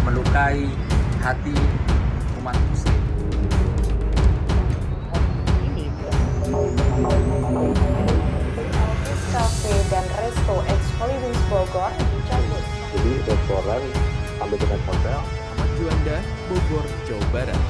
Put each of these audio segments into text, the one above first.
melukai hati umat muslim. Cafe dan Resto ex Holywings Bogor dicabut. Jadi restoran sampai dengan hotel. Ahmad Juanda, Bogor, Jawa Barat.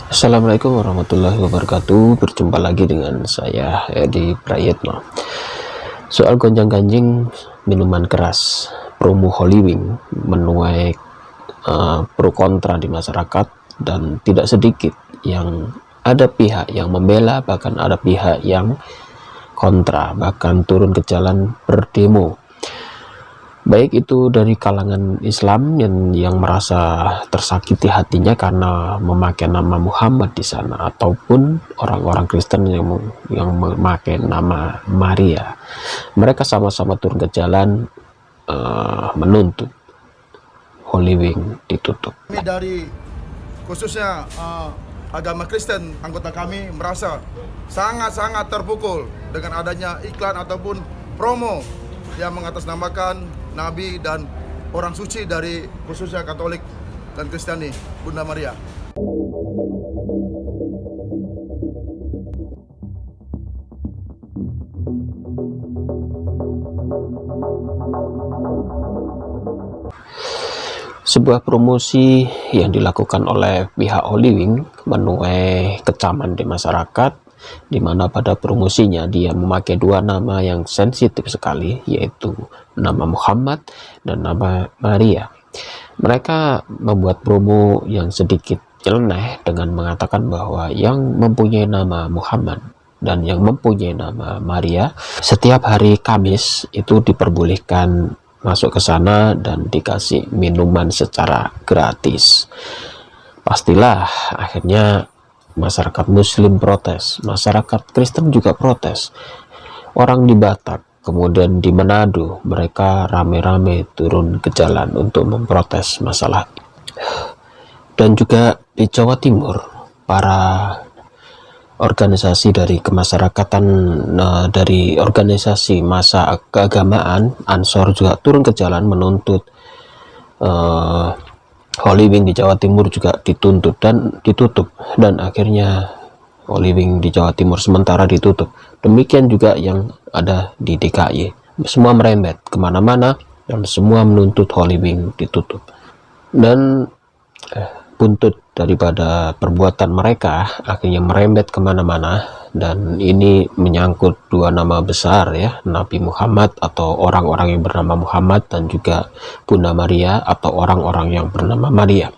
Assalamualaikum warahmatullahi wabarakatuh. Berjumpa lagi dengan saya Edi Prayetno. Soal gonjang-ganjing minuman keras, promo Holywings menuai pro kontra di masyarakat, dan tidak sedikit yang ada pihak yang membela, bahkan ada pihak yang kontra, bahkan turun ke jalan berdemo. Baik itu dari kalangan Islam yang merasa tersakiti hatinya karena memakai nama Muhammad di sana, ataupun orang-orang Kristen yang memakai nama Maria. Mereka sama-sama turun ke jalan menuntut Holywings ditutup. Kami dari khususnya agama Kristen, anggota kami merasa sangat-sangat terpukul dengan adanya iklan ataupun promo yang mengatasnamakan Nabi dan orang suci dari khususnya Katolik dan Kristiani, Bunda Maria. Sebuah promosi yang dilakukan oleh pihak Holywings menuai kecaman di masyarakat, di mana pada promosinya dia memakai dua nama yang sensitif sekali, yaitu nama Muhammad dan nama Maria. Mereka membuat promo yang sedikit nyeleneh dengan mengatakan bahwa yang mempunyai nama Muhammad dan yang mempunyai nama Maria setiap hari Kamis itu diperbolehkan masuk ke sana dan dikasih minuman secara gratis. Pastilah akhirnya masyarakat Muslim protes, masyarakat Kristen juga protes. Orang di Batak, kemudian di Manado, mereka rame-rame turun ke jalan untuk memprotes masalah. Dan juga di Jawa Timur, para organisasi dari kemasyarakatan, dari organisasi massa keagamaan Ansor juga turun ke jalan menuntut Holywings di Jawa Timur juga dituntut dan ditutup, dan akhirnya Holywings di Jawa Timur sementara ditutup. Demikian juga yang ada di DKI, semua merembet kemana-mana dan semua menuntut Holywings ditutup. Dan buntut daripada perbuatan mereka akhirnya merembet kemana-mana, dan ini menyangkut dua nama besar ya, Nabi Muhammad atau orang-orang yang bernama Muhammad, dan juga Bunda Maria atau orang-orang yang bernama Maria.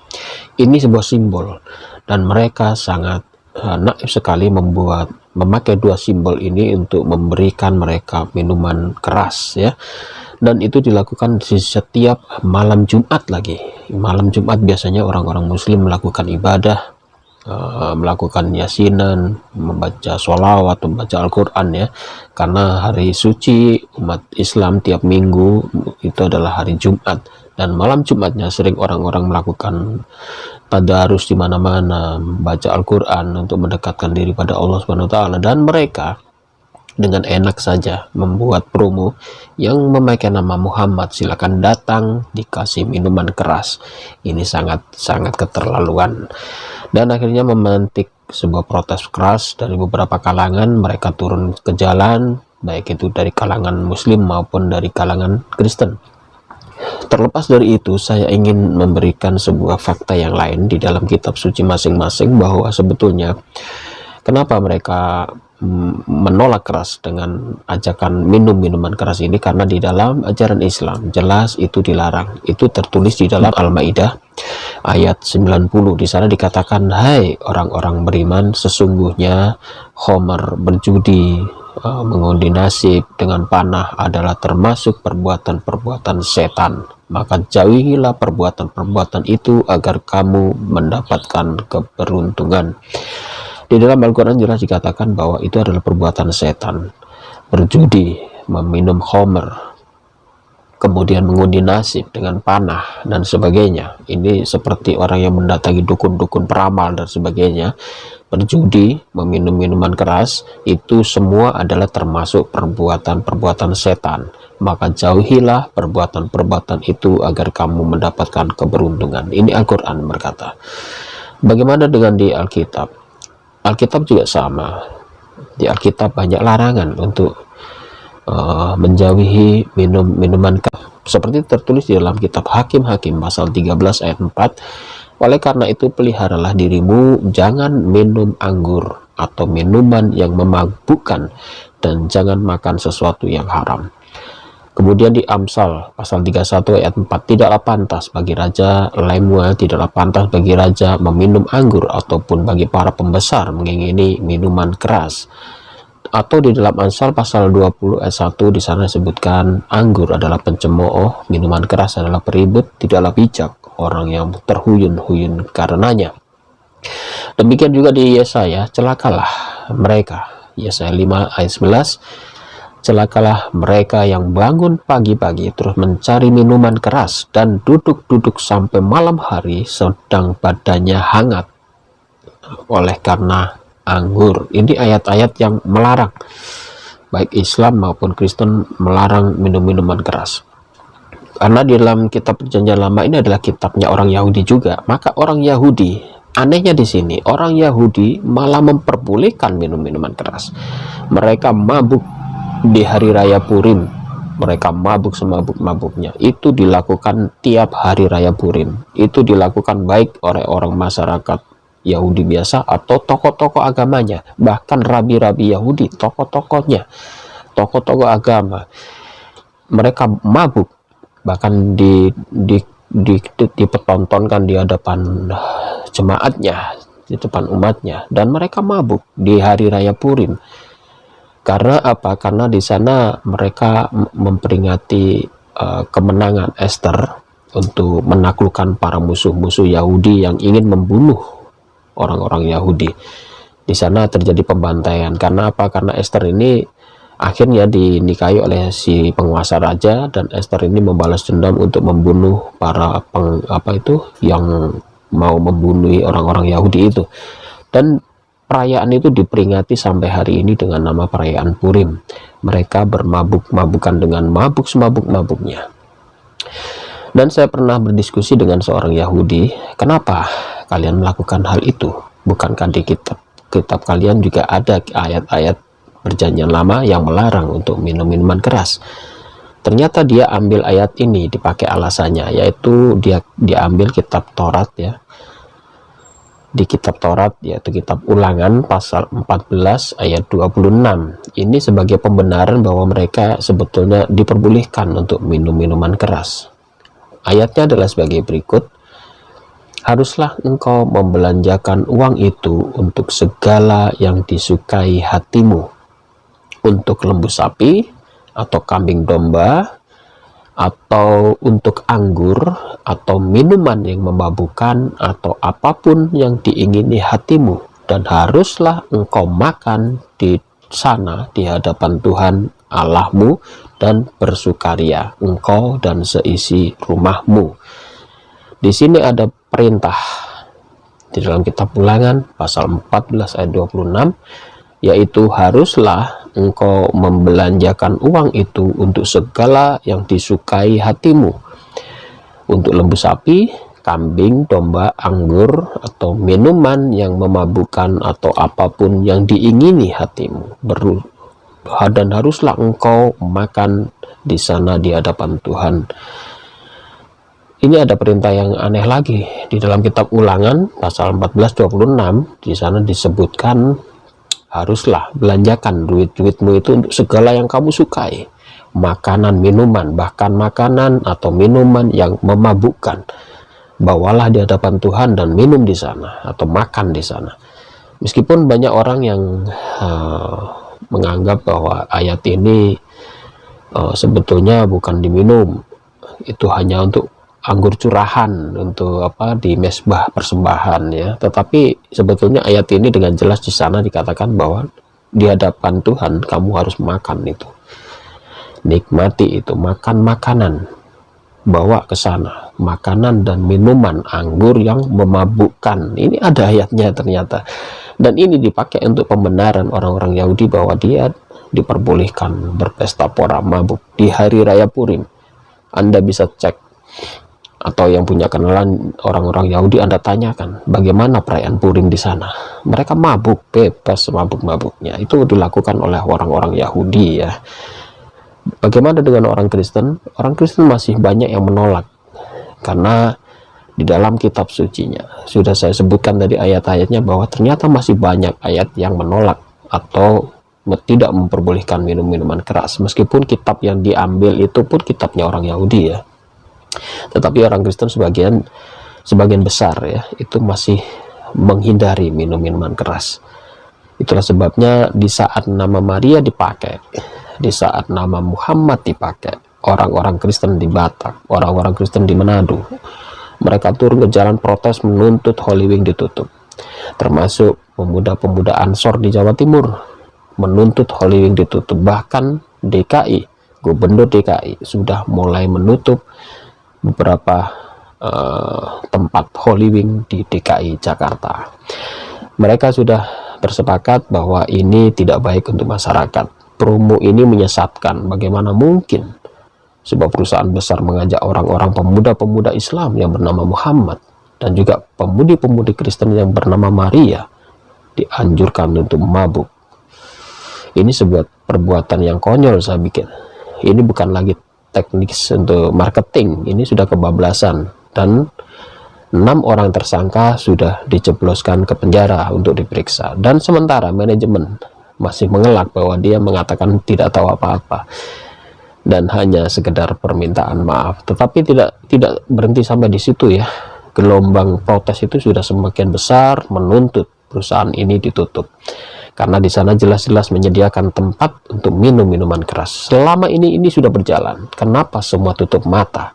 Ini sebuah simbol, dan mereka sangat naif sekali memakai dua simbol ini untuk memberikan mereka minuman keras ya. Dan itu dilakukan di setiap malam Jumat lagi. Malam Jumat biasanya orang-orang Muslim melakukan ibadah, melakukan yasinan, membaca sholawat, membaca Al-Quran ya. Karena hari suci umat Islam tiap minggu itu adalah hari Jumat. Dan malam Jumatnya sering orang-orang melakukan tadarus di mana-mana, membaca Al-Quran untuk mendekatkan diri pada Allah Subhanahu wa taala. Dan mereka dengan enak saja membuat promo yang memakai nama Muhammad, silakan datang, dikasih minuman keras. Ini sangat keterlaluan, dan akhirnya memantik sebuah protes keras dari beberapa kalangan. Mereka turun ke jalan, baik itu dari kalangan Muslim maupun dari kalangan Kristen. Terlepas dari itu, saya ingin memberikan sebuah fakta yang lain di dalam kitab suci masing-masing, bahwa sebetulnya kenapa mereka menolak keras dengan ajakan minum minuman keras ini, karena di dalam ajaran Islam jelas itu dilarang. Itu tertulis di dalam Al-Maidah ayat 90. Di sana dikatakan, hai orang-orang beriman, sesungguhnya khomer, berjudi, mengundi nasib dengan panah adalah termasuk perbuatan-perbuatan setan. Maka jauhilah perbuatan-perbuatan itu agar kamu mendapatkan keberuntungan. Di dalam Al-Quran jelas dikatakan bahwa itu adalah perbuatan setan. Berjudi, meminum khomer, kemudian mengundi nasib dengan panah dan sebagainya. Ini seperti orang yang mendatangi dukun-dukun peramal dan sebagainya, berjudi, meminum minuman keras, itu semua adalah termasuk perbuatan-perbuatan setan. Maka jauhilah perbuatan-perbuatan itu agar kamu mendapatkan keberuntungan. Ini Al-Quran berkata. Bagaimana dengan di Alkitab? Alkitab juga sama. Di Alkitab banyak larangan untuk menjauhi minuman keras. Seperti tertulis di dalam kitab Hakim-Hakim pasal 13 ayat 4. Oleh karena itu peliharalah dirimu, jangan minum anggur atau minuman yang memabukkan, dan jangan makan sesuatu yang haram. Kemudian di Amsal pasal 31 ayat 4, tidaklah pantas bagi raja Lemuel, tidaklah pantas bagi raja meminum anggur, ataupun bagi para pembesar mengingini minuman keras. Atau di dalam Amsal pasal 20 ayat 1, di sana disebutkan anggur adalah pencemooh, minuman keras adalah peribut, tidaklah bijak orang yang terhuyun-huyun karenanya. Demikian juga di Yesaya, celakalah mereka, Yesaya 5 ayat 11, celakalah mereka yang bangun pagi-pagi terus mencari minuman keras dan duduk-duduk sampai malam hari sedang badannya hangat oleh karena anggur. Ini ayat-ayat yang melarang, baik Islam maupun Kristen melarang minum-minuman keras. Karena di dalam kitab Perjanjian Lama ini adalah kitabnya orang Yahudi juga, maka orang Yahudi, anehnya di sini, orang Yahudi malah memperbolehkan minum-minuman keras. Mereka mabuk di hari raya Purim, mereka mabuk semabuk-mabuknya. Itu dilakukan tiap hari raya Purim. Itu dilakukan baik oleh orang masyarakat Yahudi biasa atau tokoh-tokoh agamanya, bahkan rabi-rabi Yahudi, tokoh-tokohnya, tokoh-tokoh agama. Mereka mabuk, bahkan dipertontonkan di hadapan jemaatnya, di depan umatnya, dan mereka mabuk di hari raya Purim. Karena apa? Karena di sana mereka memperingati kemenangan Esther untuk menaklukkan para musuh-musuh Yahudi yang ingin membunuh orang-orang Yahudi. Di sana terjadi pembantaian. Karena apa? Karena Esther ini akhirnya dinikahi oleh si penguasa raja, dan Esther ini membalas dendam untuk membunuh para yang mau membunuh orang-orang Yahudi itu. Dan perayaan itu diperingati sampai hari ini dengan nama perayaan Purim. Mereka bermabuk-mabukan dengan mabuk semabuk-mabuknya. Dan saya pernah berdiskusi dengan seorang Yahudi, kenapa kalian melakukan hal itu? Bukankah di kitab kalian juga ada ayat-ayat Perjanjian Lama yang melarang untuk minum minuman keras? Ternyata dia ambil ayat ini dipakai alasannya, yaitu dia ambil kitab Taurat ya. Di kitab Taurat, yaitu kitab Ulangan pasal 14 ayat 26, ini sebagai pembenaran bahwa mereka sebetulnya diperbolehkan untuk minum minuman keras. Ayatnya adalah sebagai berikut: haruslah engkau membelanjakan uang itu untuk segala yang disukai hatimu, untuk lembu sapi atau kambing domba, atau untuk anggur atau minuman yang memabukkan, atau apapun yang diingini hatimu, dan haruslah engkau makan di sana di hadapan Tuhan Allahmu dan bersukaria engkau dan seisi rumahmu. Di sini ada perintah di dalam kitab Ulangan pasal 14 ayat 26, yaitu haruslah engkau membelanjakan uang itu untuk segala yang disukai hatimu, untuk lembu sapi, kambing, domba, anggur, atau minuman yang memabukkan, atau apapun yang diingini hatimu. Dan haruslah engkau makan di sana di hadapan Tuhan. Ini ada perintah yang aneh lagi di dalam kitab Ulangan pasal 14:26. Di sana disebutkan haruslah belanjakan duit-duitmu itu untuk segala yang kamu sukai, makanan, minuman, bahkan makanan atau minuman yang memabukkan. Bawalah di hadapan Tuhan dan minum di sana atau makan di sana. Meskipun banyak orang yang menganggap bahwa ayat ini sebetulnya bukan diminum, itu hanya untuk anggur curahan, untuk di mesbah persembahan ya. Tetapi sebetulnya ayat ini dengan jelas di sana dikatakan bahwa di hadapan Tuhan kamu harus makan itu. nikmati itu, makan makanan, bawa ke sana makanan dan minuman anggur yang memabukkan. Ini ada ayatnya ternyata, dan ini dipakai untuk pembenaran orang-orang Yahudi bahwa dia diperbolehkan berpesta pora mabuk di hari raya Purim. Anda bisa cek, atau yang punya kenalan orang-orang Yahudi, Anda tanyakan bagaimana perayaan Purim di sana. Mereka mabuk, bebas mabuk-mabuknya. Itu dilakukan oleh orang-orang Yahudi ya. Bagaimana dengan orang Kristen? Orang Kristen masih banyak yang menolak, karena di dalam kitab sucinya sudah saya sebutkan tadi ayat-ayatnya bahwa ternyata masih banyak ayat yang menolak atau tidak memperbolehkan minum-minuman keras, meskipun kitab yang diambil itu pun kitabnya orang Yahudi ya. Tetapi orang Kristen sebagian besar ya, itu masih menghindari minum-minuman keras. Itulah sebabnya di saat nama Maria dipakai, di saat nama Muhammad dipakai, orang-orang Kristen di Batak, orang-orang Kristen di Manado, mereka turun ke jalan protes menuntut Holy Wing ditutup. Termasuk pemuda-pemuda Ansor di Jawa Timur menuntut Holy Wing ditutup. Bahkan DKI, Gubernur DKI sudah mulai menutup beberapa tempat Holy Wing di DKI Jakarta. Mereka sudah bersepakat bahwa ini tidak baik untuk masyarakat. Promo ini menyesatkan. Bagaimana mungkin sebuah perusahaan besar mengajak orang-orang pemuda-pemuda Islam yang bernama Muhammad dan juga pemudi-pemudi Kristen yang bernama Maria dianjurkan untuk mabuk. Ini sebuah perbuatan yang konyol saya pikir. Ini bukan lagi teknik untuk marketing, ini sudah kebablasan, dan 6 orang tersangka sudah dijebloskan ke penjara untuk diperiksa, dan sementara manajemen masih mengelak bahwa dia mengatakan tidak tahu apa-apa dan hanya sekedar permintaan maaf. Tetapi tidak berhenti sampai di situ ya. Gelombang protes itu sudah semakin besar menuntut perusahaan ini ditutup, karena di sana jelas-jelas menyediakan tempat untuk minum minuman keras. Selama ini sudah berjalan, kenapa semua tutup mata?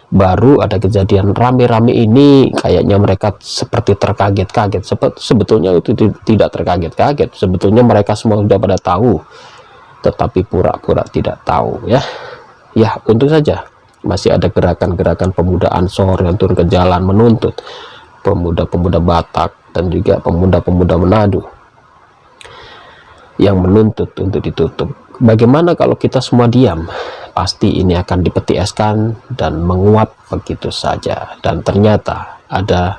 Baru ada kejadian rame-rame ini, kayaknya mereka seperti terkaget-kaget. Sebetulnya itu tidak terkaget-kaget. Sebetulnya mereka semua sudah pada tahu, tetapi pura-pura tidak tahu ya. Ya, untung saja masih ada gerakan-gerakan pemuda Ansor yang turun ke jalan menuntut, pemuda-pemuda Batak dan juga pemuda-pemuda Manado yang menuntut untuk ditutup. Bagaimana kalau kita semua diam? Pasti ini akan dipetieskan dan menguap begitu saja. Dan ternyata ada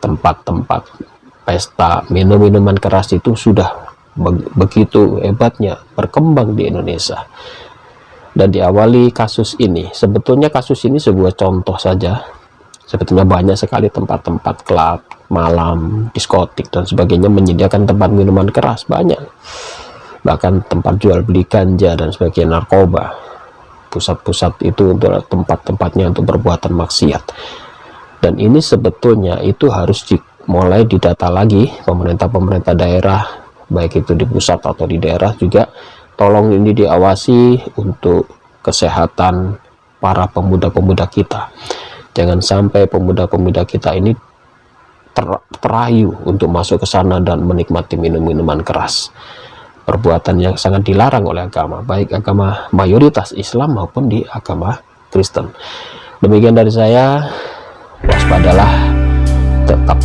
tempat-tempat pesta minum-minuman keras itu sudah begitu hebatnya berkembang di Indonesia. Dan diawali kasus ini, sebetulnya kasus ini sebuah contoh saja. Sebetulnya banyak sekali tempat-tempat klub malam, diskotik dan sebagainya menyediakan tempat minuman keras, banyak. Bahkan tempat jual beli ganja dan sebagainya, narkoba. Pusat-pusat itu untuk tempat-tempatnya untuk perbuatan maksiat. Dan ini sebetulnya itu harus mulai didata lagi. Pemerintah-pemerintah daerah, baik itu di pusat atau di daerah juga, tolong ini diawasi untuk kesehatan para pemuda-pemuda kita. Jangan sampai pemuda-pemuda kita ini terayu untuk masuk ke sana dan menikmati minum-minuman keras. Perbuatan yang sangat dilarang oleh agama, baik agama mayoritas Islam maupun di agama Kristen. Demikian dari saya. Waspadalah, tetap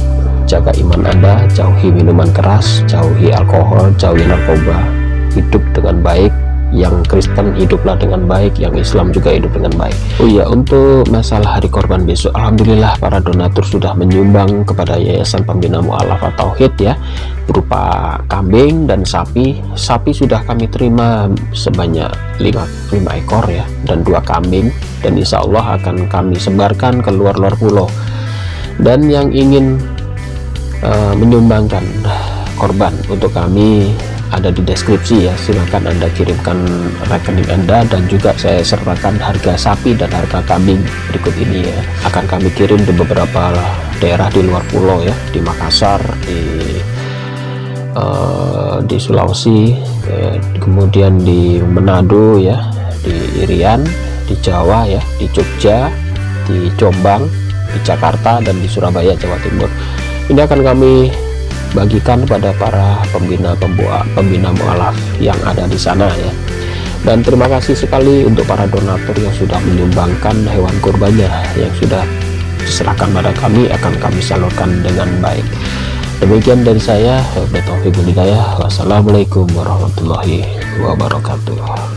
jaga iman Anda, jauhi minuman keras, jauhi alkohol, jauhi narkoba, hidup dengan baik. Yang Kristen hiduplah dengan baik, yang Islam juga hidup dengan baik. Oh iya, untuk masalah hari korban besok, alhamdulillah para donatur sudah menyumbang kepada Yayasan Pembina Mu'alafat Tauhid ya, berupa kambing dan sapi. Sapi sudah kami terima sebanyak 5 ekor ya, dan 2 kambing, dan insya Allah akan kami sebarkan ke luar-luar pulau. Dan yang ingin menyumbangkan korban untuk kami ada di deskripsi ya, silahkan Anda kirimkan rekening Anda, dan juga saya sertakan harga sapi dan harga kambing berikut ini ya. Akan kami kirim di beberapa daerah di luar pulau ya, di Makassar, di Sulawesi, kemudian di Manado ya, di Irian, di Jawa ya, di Jogja, di Jombang, di Jakarta, dan di Surabaya, Jawa Timur. Ini akan kami bagikan kepada para pembina mualaf yang ada di sana ya. Dan terima kasih sekali untuk para donatur yang sudah menyumbangkan hewan kurbannya yang sudah diserahkan pada kami, akan kami salurkan dengan baik. Demikian dari saya, wabillahi taufiq wal hidayah. Wassalamualaikum warahmatullahi wabarakatuh.